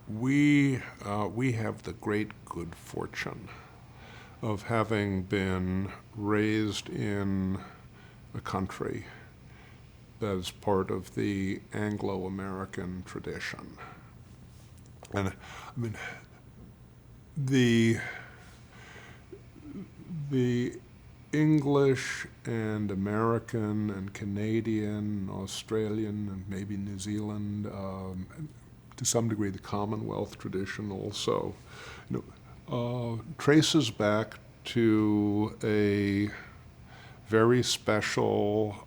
we have the great good fortune of having been raised in a country that is part of the Anglo-American tradition. And I mean, the English and American and Canadian, Australian, and maybe New Zealand, to some degree the Commonwealth tradition also, traces back to a very special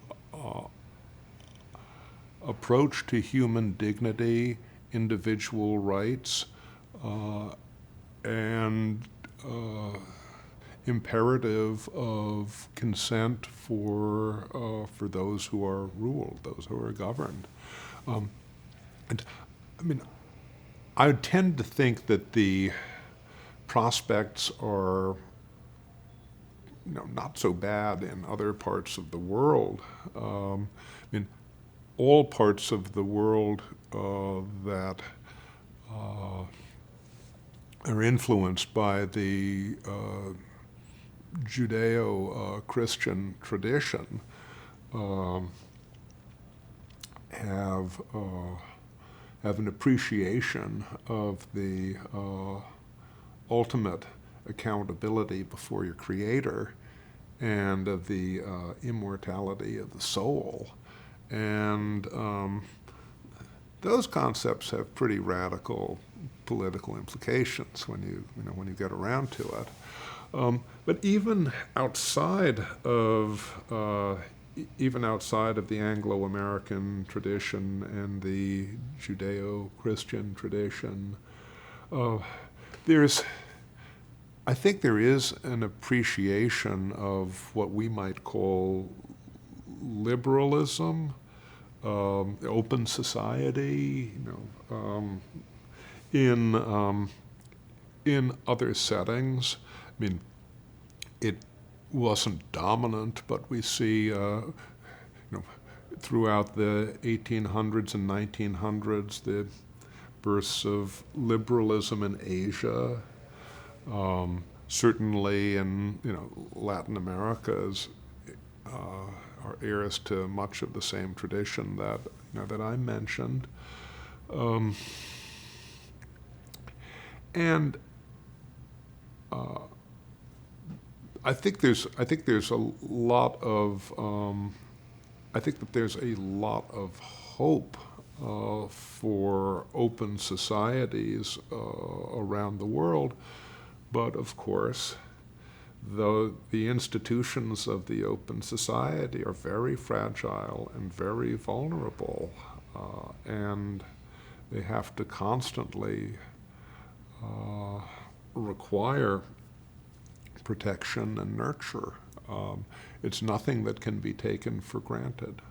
approach to human dignity, individual rights, and imperative of consent for those who are ruled, those who are governed. And I mean, I tend to think that the prospects are not so bad in other parts of the world. I mean, all parts of the world that are influenced by the Judeo-Christian tradition have an appreciation of the ultimate accountability before your Creator and of the immortality of the soul. And those concepts have pretty radical political implications when you get around to it. But even outside of the Anglo-American tradition and the Judeo-Christian tradition, I think there is an appreciation of what we might call liberalism, open society, in other settings. I mean, it wasn't dominant, but we see, throughout the 1800s and 1900s, the bursts of liberalism in Asia. Certainly in Latin America are heirs to much of the same tradition that I mentioned, and I think there's a lot of I think that there's a lot of hope for open societies around the world. But of course, the institutions of the open society are very fragile and very vulnerable, and they have to constantly require protection and nurture. It's nothing that can be taken for granted.